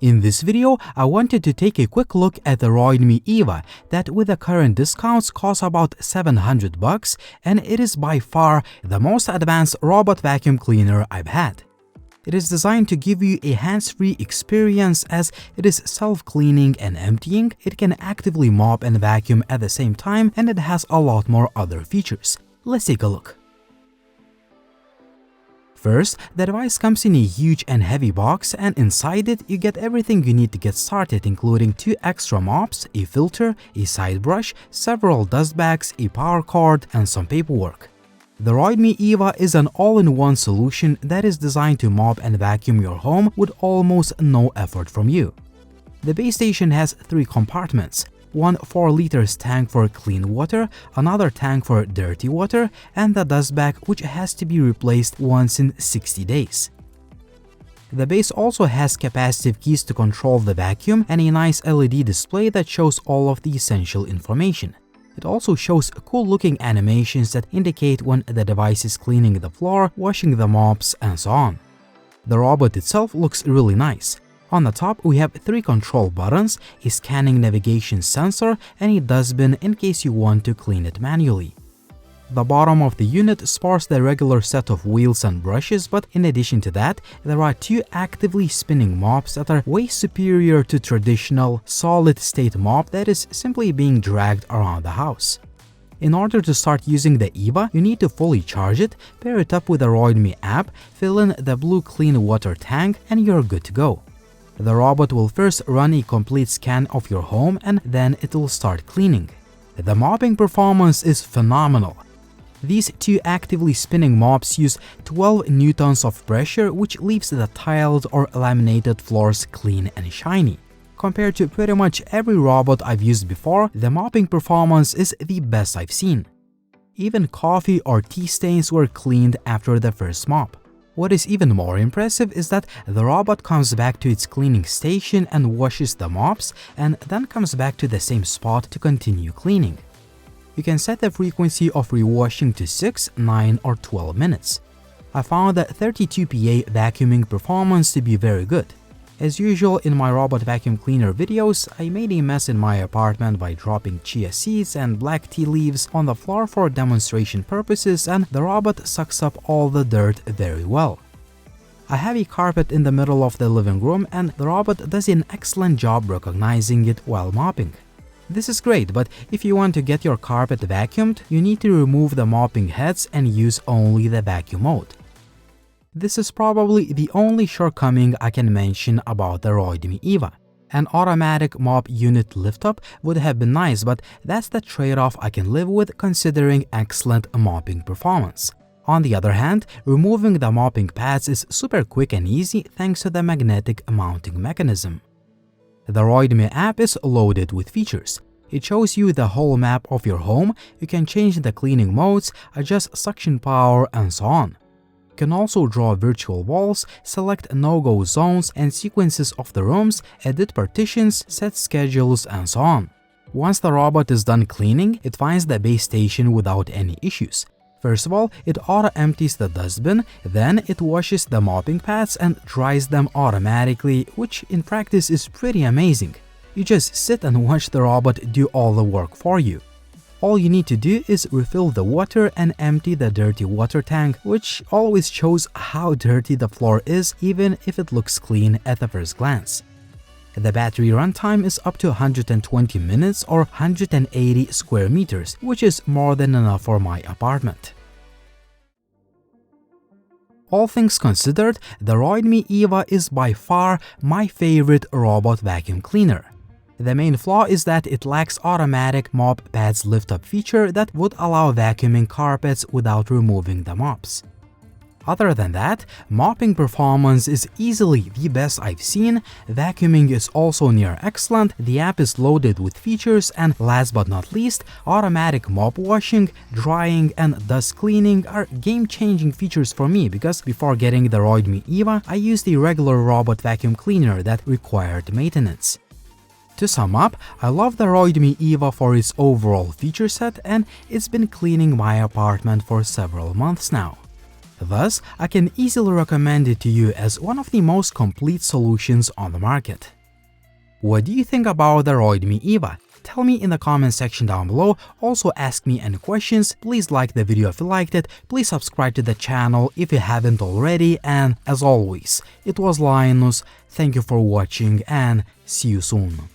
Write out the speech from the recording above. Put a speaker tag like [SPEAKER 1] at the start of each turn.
[SPEAKER 1] In this video, I wanted to take a quick look at the Roidmi EVA that with the current discounts costs about $700 and it is by far the most advanced robot vacuum cleaner I've had. It is designed to give you a hands-free experience as it is self-cleaning and emptying, it can actively mop and vacuum at the same time, and it has a lot more other features. Let's take a look. First, the device comes in a huge and heavy box, and inside it you get everything you need to get started, including 2 extra mops, a filter, a side brush, several dust bags, a power cord, and some paperwork. The Roidmi EVA is an all-in-one solution that is designed to mop and vacuum your home with almost no effort from you. The base station has 3 compartments. One 4-liter tank for clean water, another tank for dirty water, and the dust bag which has to be replaced once in 60 days. The base also has capacitive keys to control the vacuum and a nice LED display that shows all of the essential information. It also shows cool-looking animations that indicate when the device is cleaning the floor, washing the mops, and so on. The robot itself looks really nice. On the top, we have 3 control buttons, a scanning navigation sensor, and a dustbin in case you want to clean it manually. The bottom of the unit sports the regular set of wheels and brushes, but in addition to that, there are 2 actively spinning mops that are way superior to traditional solid-state mop that is simply being dragged around the house. In order to start using the EVA, you need to fully charge it, pair it up with the Roidmi app, fill in the blue clean water tank, and you're good to go. The robot will first run a complete scan of your home and then it will start cleaning. The mopping performance is phenomenal. These 2 actively spinning mops use 12 newtons of pressure, which leaves the tiled or laminated floors clean and shiny. Compared to pretty much every robot I've used before, the mopping performance is the best I've seen. Even coffee or tea stains were cleaned after the first mop. What is even more impressive is that the robot comes back to its cleaning station and washes the mops, and then comes back to the same spot to continue cleaning. You can set the frequency of rewashing to 6, 9, or 12 minutes. I found the 32 PA vacuuming performance to be very good. As usual in my robot vacuum cleaner videos, I made a mess in my apartment by dropping chia seeds and black tea leaves on the floor for demonstration purposes, and the robot sucks up all the dirt very well. I have a carpet in the middle of the living room, and the robot does an excellent job recognizing it while mopping. This is great, but if you want to get your carpet vacuumed, you need to remove the mopping heads and use only the vacuum mode. This is probably the only shortcoming I can mention about the Roidmi EVA. An automatic mop unit lift-up would have been nice, but that's the trade-off I can live with considering excellent mopping performance. On the other hand, removing the mopping pads is super quick and easy thanks to the magnetic mounting mechanism. The Roidmi app is loaded with features. It shows you the whole map of your home, you can change the cleaning modes, adjust suction power, and so on. You can also draw virtual walls, select no-go zones and sequences of the rooms, edit partitions, set schedules, and so on. Once the robot is done cleaning, it finds the base station without any issues. First of all, it auto-empties the dustbin, then it washes the mopping pads and dries them automatically, which in practice is pretty amazing. You just sit and watch the robot do all the work for you. All you need to do is refill the water and empty the dirty water tank, which always shows how dirty the floor is even if it looks clean at the first glance. The battery runtime is up to 120 minutes or 180 square meters, which is more than enough for my apartment. All things considered, the Roidmi EVA is by far my favorite robot vacuum cleaner. The main flaw is that it lacks automatic mop pads lift-up feature that would allow vacuuming carpets without removing the mops. Other than that, mopping performance is easily the best I've seen, vacuuming is also near excellent, the app is loaded with features, and last but not least, automatic mop washing, drying, and dust cleaning are game-changing features for me because before getting the Roidmi EVA, I used a regular robot vacuum cleaner that required maintenance. To sum up, I love the Roidmi EVA for its overall feature set, and it's been cleaning my apartment for several months now. Thus, I can easily recommend it to you as one of the most complete solutions on the market. What do you think about the Roidmi EVA? Tell me in the comment section down below. Also ask me any questions. Please like the video if you liked it. Please subscribe to the channel if you haven't already. And as always, it was Linus. Thank you for watching and see you soon.